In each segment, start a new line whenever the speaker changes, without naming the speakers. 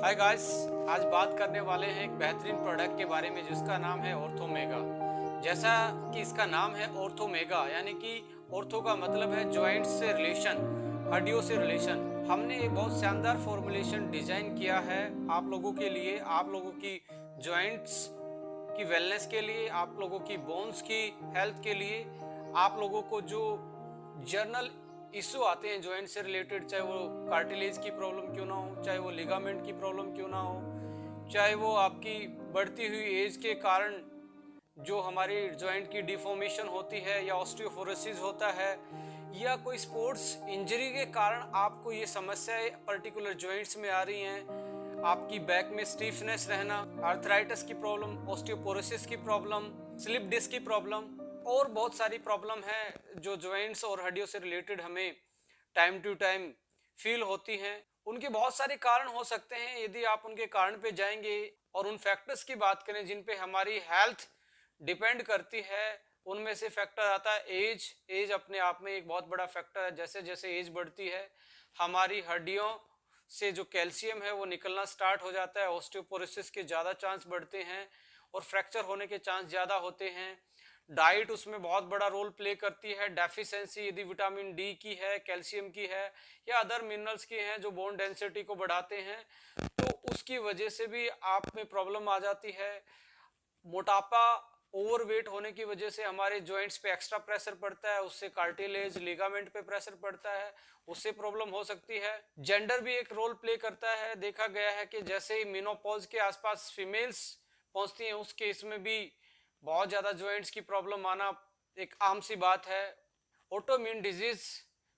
Hi guys, आज बात करने वाले हैं एक बेहतरीन प्रोडक्ट के बारे में जिसका नाम है ऑर्थोमेगा। जैसा कि इसका नाम है ऑर्थोमेगा, यानी कि ऑर्थो का मतलब है जॉइंट से रिलेशन, हड्डियों से रिलेशन। हमने एक बहुत शानदार फॉर्मुलेशन डिजाइन किया है आप लोगों के लिए, आप लोगों की जॉइंट्स की वेलनेस के लिए, आप लोगों की बोन्स की हेल्थ के लिए, आप लोगों को जो जर्नल इश्यू आते हैं जॉइंट से रिलेटेड, चाहे वो कार्टिलेज की प्रॉब्लम क्यों ना हो, चाहे वो लिगामेंट की प्रॉब्लम क्यों ना हो, चाहे वो आपकी बढ़ती हुई एज के कारण जो हमारी जॉइंट की डिफॉर्मेशन होती है या ऑस्टियोपोरोसिस होता है, या कोई स्पोर्ट्स इंजरी के कारण आपको ये समस्याएं पर्टिकुलर जॉइंट्स में आ रही हैं, आपकी बैक में स्टीफनेस रहना, आर्थराइटिस की प्रॉब्लम, ऑस्टियोपोरोसिस की प्रॉब्लम, स्लिप डिस्क की प्रॉब्लम और बहुत सारी प्रॉब्लम है जो जॉइंट्स और हड्डियों से रिलेटेड हमें टाइम टू टाइम फील होती हैं। उनके बहुत सारे कारण हो सकते हैं। यदि आप उनके कारण पे जाएंगे और उन फैक्टर्स की बात करें जिन पे हमारी हेल्थ डिपेंड करती है, उनमें से फैक्टर आता है एज। एज अपने आप में एक बहुत बड़ा फैक्टर है। जैसे जैसे एज बढ़ती है हमारी हड्डियों से जो कैल्शियम है वो निकलना स्टार्ट हो जाता है, ऑस्टियोपोरोसिस के ज़्यादा चांस बढ़ते हैं और फ्रैक्चर होने के चांस ज़्यादा होते हैं। डाइट उसमें बहुत बड़ा रोल प्ले करती है। डेफिशिएंसी यदि विटामिन डी की है, कैल्शियम की है या अदर मिनरल्स की हैं जो बोन डेंसिटी को बढ़ाते हैं, तो उसकी वजह से भी आप में प्रॉब्लम आ जाती है। मोटापा, ओवरवेट होने की वजह से हमारे जॉइंट्स पे एक्स्ट्रा प्रेशर पड़ता है, उससे कार्टिलेज लिगामेंट पे प्रेशर पड़ता है, उससे प्रॉब्लम हो सकती है। जेंडर भी एक रोल प्ले करता है। देखा गया है कि जैसे ही मेनोपॉज के आसपास फीमेल्स पहुंचती हैं उस केस में भी बहुत ज्यादा जॉइंट्स की प्रॉब्लम आना एक आम सी बात है। ऑटोइम्यून डिजीज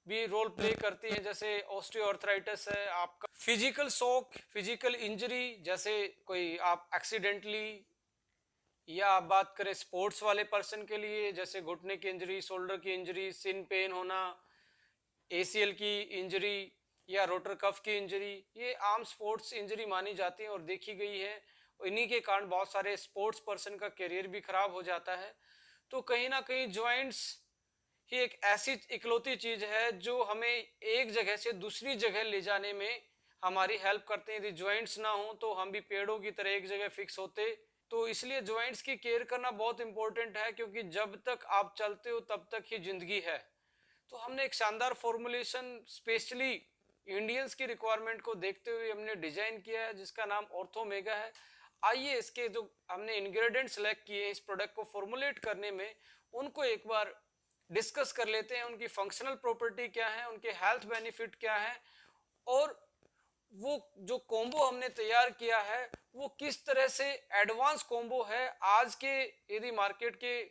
भी रोल प्ले करती है, जैसे ऑस्टियोआर्थराइटिस है। आपका फिजिकल शॉक, फिजिकल इंजरी, जैसे कोई आप एक्सीडेंटली, या आप बात करें स्पोर्ट्स वाले पर्सन के लिए जैसे घुटने की इंजरी, शोल्डर की इंजरी, सिन पेन होना, एसीएल की इंजरी या रोटर कफ की इंजरी, ये आम स्पोर्ट्स इंजरी मानी जाती है और देखी गई है। इन्हीं के कारण बहुत सारे स्पोर्ट्स पर्सन का करियर भी खराब हो जाता है। तो कहीं ना कहीं जॉइंट्स ही एक ऐसी इकलौती चीज है जो हमें एक जगह से दूसरी जगह ले जाने में हमारी हेल्प करते हैं। यदि जॉइंट्स ना हो तो हम भी पेड़ों की तरह एक जगह फिक्स होते। तो इसलिए जॉइंट्स की केयर करना बहुत इंपॉर्टेंट है, क्योंकि जब तक आप चलते हो तब तक ही जिंदगी है। तो हमने एक शानदार फॉर्मुलेशन स्पेशली इंडियंस की रिक्वायरमेंट को देखते हुए हमने डिजाइन किया है जिसका नाम ऑर्थोमेगा है। आइए इसके जो हमने इंग्रेडिएंट सेलेक्ट किए इस प्रोडक्ट को फॉर्मुलेट करने में, उनको एक बार डिस्कस कर लेते हैं। उनकी फंक्शनल प्रॉपर्टी क्या है, उनके हेल्थ बेनिफिट क्या है, और वो जो कॉम्बो हमने तैयार किया है वो किस तरह से एडवांस कॉम्बो है आज के यदि मार्केट के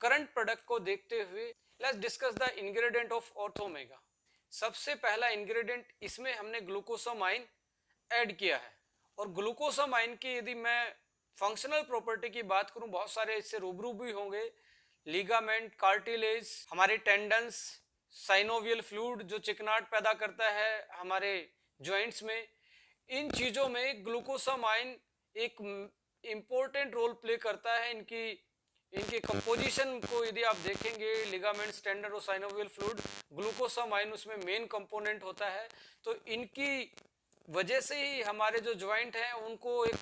करंट प्रोडक्ट को देखते हुए। Let's discuss the ingredient of Orthomega. सबसे पहला इंग्रेडिएंट, इसमें हमने ग्लूकोसामाइन ऐड किया है। और ग्लूकोसामाइन की यदि मैं फंक्शनल प्रॉपर्टी की बात करूं, बहुत सारे इससे रूबरू भी होंगे। लिगामेंट, कार्टिलेज, हमारे टेंडन्स, साइनोवियल फ्लूइड जो चिकनाट पैदा करता है हमारे जॉइंट्स में, इन चीजों में ग्लूकोसामाइन एक इम्पोर्टेंट रोल प्ले करता है। इनकी इनके कंपोजिशन को यदि आप देखेंगे, लिगामेंट्स, टेंडन और साइनोवियल फ्लूइड, ग्लूकोसामाइन उसमें मेन कंपोनेंट होता है। तो इनकी वजह से ही हमारे जो जॉइंट हैं उनको एक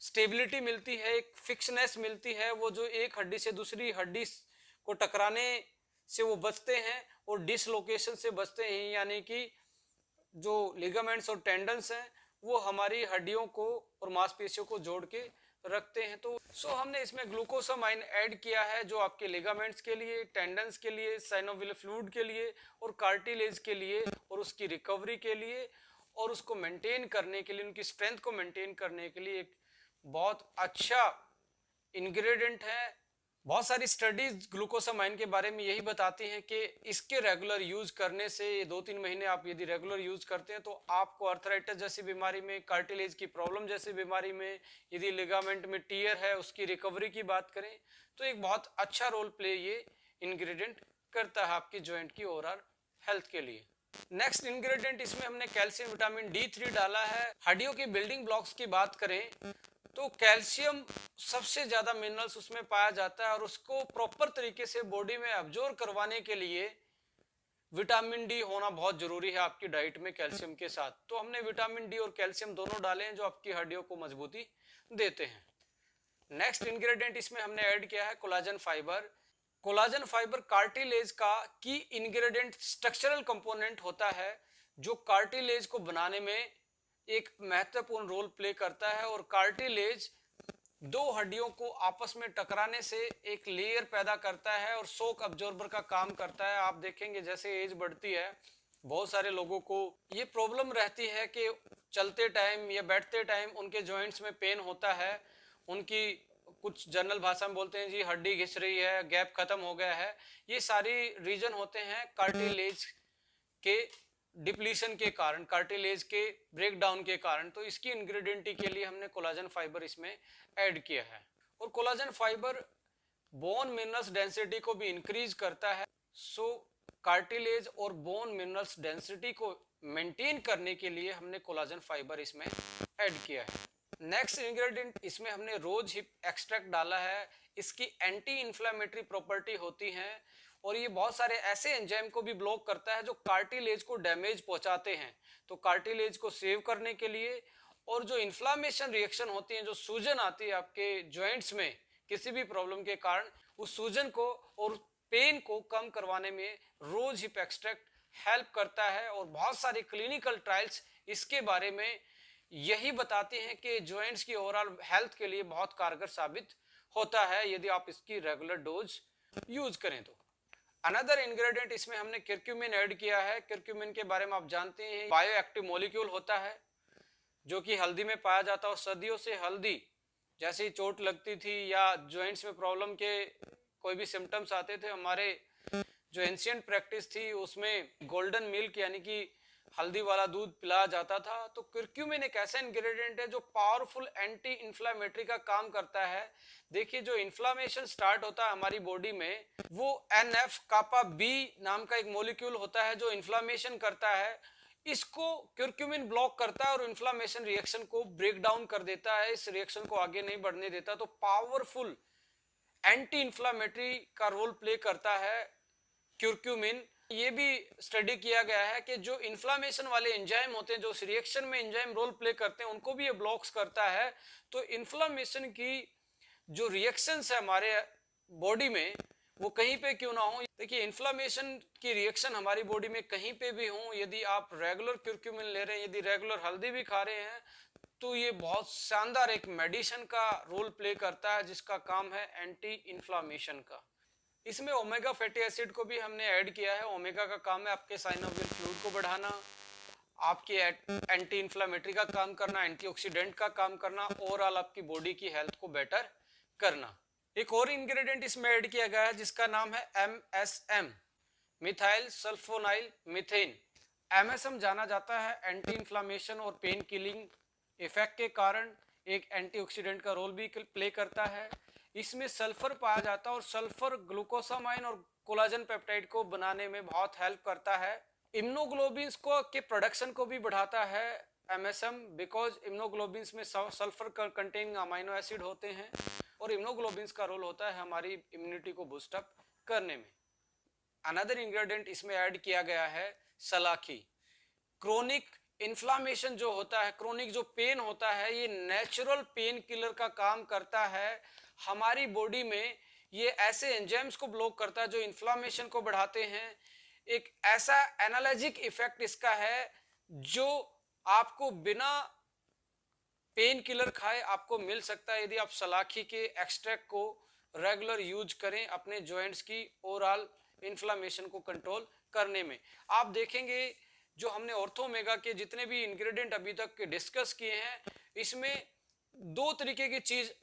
स्टेबिलिटी मिलती है, एक फिक्सनेस मिलती है। वो जो एक हड्डी से दूसरी हड्डी को टकराने से वो बचते हैं और डिसलोकेशन से बचते हैं, यानी कि जो लिगामेंट्स और टेंडन्स हैं वो हमारी हड्डियों को और मांसपेशियों को जोड़ के रखते हैं। तो हमने इसमें ग्लूकोसामाइन ऐड किया है जो आपके लिगामेंट्स के लिए, टेंडन्स के लिए, साइनोवियल फ्लूइड के लिए और कार्टिलेज के लिए और उसकी रिकवरी के लिए और उसको मेंटेन करने के लिए, उनकी स्ट्रेंथ को मेंटेन करने के लिए एक बहुत अच्छा इंग्रेडिएंट है। बहुत सारी स्टडीज ग्लूकोसामाइन के बारे में यही बताती हैं कि इसके रेगुलर यूज करने से 2-3 महीने आप यदि रेगुलर यूज करते हैं तो आपको आर्थराइटिस जैसी बीमारी में, कार्टिलेज की प्रॉब्लम जैसी बीमारी में, यदि लिगामेंट में टियर है उसकी रिकवरी की बात करें तो एक बहुत अच्छा रोल प्ले ये इंग्रेडिएंट करता है आपकी जॉइंट की ओवरऑल हेल्थ के लिए। नेक्स्ट इंग्रेडिएंट, इसमें हमने कैल्शियम विटामिन D3 डाला है। हड्डियों की बिल्डिंग ब्लॉक्स की बात करें तो कैल्शियम सबसे ज्यादा मिनरल्स उसमें पाया जाता है और उसको प्रॉपर तरीके से बॉडी में अब्जॉर्ब करवाने के लिए विटामिन डी होना बहुत जरूरी है आपकी डाइट में कैल्शियम के साथ। तो हमने विटामिन डी और कैल्शियम दोनों डाले हैं जो आपकी हड्डियों को मजबूती देते हैं। नेक्स्ट इंग्रेडिएंट इसमें हमने ऐड किया है collagen fibre. Collagen fibre cartilage का की इंग्रेडिएंट स्ट्रक्चरल कंपोनेंट होता है जो कार्टिलेज को बनाने में एक महत्वपूर्ण रोल प्ले करता है, और कार्टिलेज दो हड्डियों को आपस में टकराने से एक लेयर पैदा करता है और शॉक अब्जॉर्बर का काम करता है। आप देखेंगे जैसे एज बढ़ती है बहुत सारे लोगों को ये प्रॉब्लम रहती है कि चलते टाइम या बैठते टाइम उनके जॉइंट्स में पेन होता है। उनकी कुछ जनरल भाषा में बोलते हैं जी हड्डी घिस रही है, गैप खत्म हो गया है। ये सारी रीजन होते हैं कार्टिलेज के डिप्लीशन के कारण, कार्टिलेज के ब्रेकडाउन के कारण। तो इसकी इंग्रेडिएंट के लिए हमने कोलाजन फाइबर इसमें ऐड किया है। और collagen fibre bone minerals density को भी इंक्रीज करता है। सो कार्टिलेज और बोन मिनरल्स डेंसिटी को मेंटेन करने के लिए हमने कोलाजन फाइबर इसमें ऐड किया है। नेक्स्ट इंग्रेडिएंट इसमें हमने रोज हिप एक्सट्रैक्ट डाला है। इसकी एंटी इंफ्लेमेटरी प्रॉपर्टी होती है और ये बहुत सारे ऐसे एंजाइम को भी ब्लॉक करता है जो कार्टिलेज को डैमेज पहुंचाते हैं। तो कार्टिलेज को सेव करने के लिए और जो इन्फ्लामेशन रिएक्शन होती है, जो सूजन आती है आपके जॉइंट्स में किसी भी प्रॉब्लम के कारण, उस सूजन को और पेन को कम करवाने में रोज हिप एक्सट्रैक्ट हेल्प करता है। और बहुत सारे क्लिनिकल ट्रायल्स इसके बारे में यही बताते हैं कि जॉइंट्स की ओवरऑल हेल्थ के लिए बहुत कारगर साबित होता है यदि आप इसकी रेगुलर डोज यूज करें तो। अनदर इंग्रेडिएंट इसमें हमने कर्क्यूमिन ऐड किया है। कर्क्यूमिन के बारे में आप जानते हैं बायो एक्टिव मॉलिक्यूल होता है जो कि हल्दी में पाया जाता है। और सदियों से हल्दी जैसे ही चोट लगती थी या जॉइंट्स में प्रॉब्लम के कोई भी सिम्टम्स आते थे, हमारे जो एंशिएंट प्रैक्टिस थी उसमें गोल्डन मिल्क यानी कि हल्दी वाला दूध पिलाया जाता था। तो कर्क्यूमिन एक ऐसा इंग्रेडिएंट है जो पावरफुल एंटी इंफ्लेमेटरी का काम करता है। देखिए जो इन्फ्लामेशन स्टार्ट होता है हमारी बॉडी में, वो NF कापा बी नाम का एक मॉलिक्यूल होता है जो इन्फ्लामेशन करता है। इसको कर्क्यूमिन ब्लॉक करता है और इन्फ्लामेशन रिएक्शन को ब्रेक डाउन कर देता है, इस रिएक्शन को आगे नहीं बढ़ने देता। तो पावरफुल एंटी इंफ्लामेटरी का रोल प्ले करता है कर्क्यूमिन। ये भी स्टडी किया गया है कि जो इन्फ्लामेशन वाले एंजाइम होते हैं, जो उस रिएक्शन में एंजाइम रोल प्ले करते हैं, उनको भी ये ब्लॉक्स करता है। तो इन्फ्लामेशन की जो रिएक्शंस है हमारे बॉडी में वो कहीं पे क्यों ना हो, देखिए इन्फ्लामेशन की रिएक्शन हमारी बॉडी में कहीं पे भी हो, यदि आप रेगुलर कर्क्यूमिन ले रहे हैं, यदि रेगुलर हल्दी भी खा रहे हैं, तो ये बहुत शानदार एक मेडिसिन का रोल प्ले करता है जिसका काम है एंटी इन्फ्लामेशन का। इसमें ओमेगा फैटी एसिड को भी हमने ऐड किया है। ओमेगा का काम है आपके साइनोवियल फ्लूइड को बढ़ाना, आपकी एंटी इन्फ्लामेटरी का काम करना, एंटीऑक्सीडेंट का काम करना, ओवरऑल आपकी बॉडी की हेल्थ को बेटर करना। एक और इंग्रेडिएंट इसमें ऐड किया गया है जिसका नाम है MSM, methyl sulfonyl methane. MSM जाना जाता है एंटी इन्फ्लामेशन और पेन किलिंग इफेक्ट के कारण एक एंटीऑक्सीडेंट का रोल भी प्ले करता है। इसमें सल्फर पाया जाता है और सल्फर ग्लूकोसामाइन और कोलाजन पेप्टाइड को बनाने में बहुत हेल्प करता है। इम्यूनोग्लोबिन्स को के प्रोडक्शन को भी बढ़ाता है MSM, बिकॉज इम्यूनोग्लोबिन्स में सल्फर कंटेनिंग अमाइनो एसिड होते हैं और इम्यूनोग्लोबिन्स का रोल होता है हमारी इम्यूनिटी को बूस्ट अप करने में। अनदर इंग्रेडिएंट इसमें ऐड किया गया है सलाखी। क्रोनिक इन्फ्लामेशन जो होता है, क्रोनिक जो पेन होता है, ये नेचुरल पेन किलर का काम करता है हमारी बॉडी में। ये ऐसे एंजाइम्स को ब्लॉक करता है जो इन्फ्लामेशन को बढ़ाते हैं। एक ऐसा एनाल्जेसिक इफेक्ट इसका है जो आपको बिना पेन किलर खाए आपको मिल सकता है यदि आप सलाखी के एक्सट्रैक्ट को रेगुलर यूज करें अपने जॉइंट्स की ओवरऑल इन्फ्लामेशन को कंट्रोल करने में। आप देखेंगे जो हमने ऑर्थोमेगा के जितने भी इंग्रेडिएंट अभी तक डिस्कस किए हैं, इसमें दो तरीके की चीज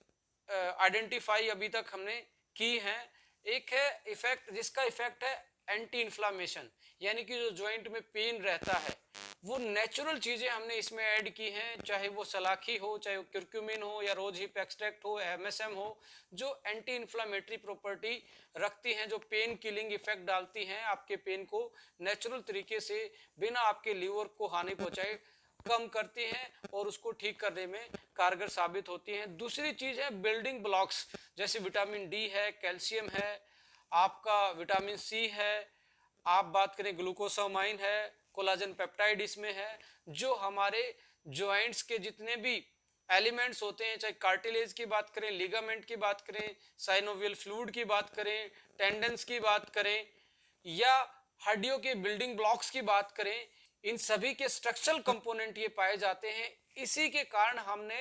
आइडेंटिफाई अभी तक हमने की है। एक है इफेक्ट जिसका इफेक्ट है एंटी इन्फ्लामेशन, यानी कि जो जॉइंट में पेन रहता है वो नेचुरल चीजें हमने इसमें ऐड की हैं, चाहे वो सलाखी हो, चाहे वो कर्क्यूमिन हो या रोज हिप एक्सट्रैक्ट हो, MSM हो, जो एंटी इन्फ्लामेटरी प्रॉपर्टी रखती हैं, जो पेन किलिंग इफेक्ट डालती हैं, आपके पेन को नेचुरल तरीके से बिना आपके लीवर को हानि पहुंचाए कम करती हैं और उसको ठीक करने में कारगर साबित होती हैं। दूसरी चीज है बिल्डिंग ब्लॉक्स, जैसे विटामिन डी है, कैल्शियम है, आपका विटामिन सी है, आप बात करें ग्लूकोसामाइन है, कोलाजन पेप्टाइड इसमें है, जो हमारे जॉइंट्स के जितने भी एलिमेंट्स होते हैं, चाहे कार्टिलेज की बात करें, लिगामेंट की बात करें, साइनोवियल फ्लूइड की बात करें, टेंडन्स की बात करें, या हड्डियों के बिल्डिंग ब्लॉक्स की बात करें, इन सभी के स्ट्रक्चरल कंपोनेंट ये पाए जाते हैं। इसी के कारण हमने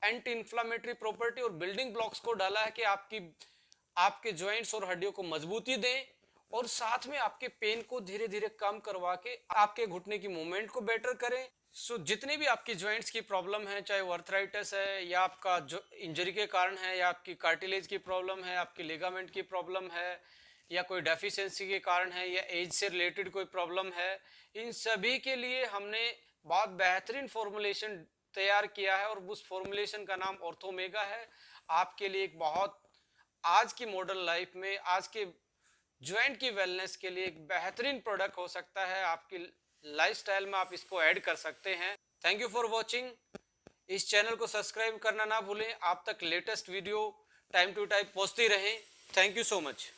एंटी इंफ्लामेटरी प्रॉपर्टी और बिल्डिंग ब्लॉक्स को डाला है कि आपके जॉइंट्स और हड्डियों को मजबूती दें और साथ में आपके पेन को धीरे धीरे कम करवा के आपके घुटने की मूवमेंट को बेटर करें। सो जितने भी आपकी जॉइंट्स की प्रॉब्लम है, चाहे वो अर्थराइटिस है या आपका जो इंजरी के कारण है, या आपकी कार्टिलेज की प्रॉब्लम है, आपकी लिगामेंट की प्रॉब्लम है, या कोई डेफिशिएंसी के कारण है, या एज से रिलेटेड कोई प्रॉब्लम है, इन सभी के लिए हमने बहुत बेहतरीन फॉर्मुलेशन तैयार किया है और उस फॉर्मुलेशन का नाम ऑर्थोमेगा है। आपके लिए एक बहुत आज की मॉडर्न लाइफ में, आज के ज्वाइंट की वेलनेस के लिए एक बेहतरीन प्रोडक्ट हो सकता है। आपकी लाइफस्टाइल में आप इसको ऐड कर सकते हैं। Thank you for watching. इस चैनल को सब्सक्राइब करना ना भूलें। आप तक latest video time to time पहुंचती रहें। Thank you so much.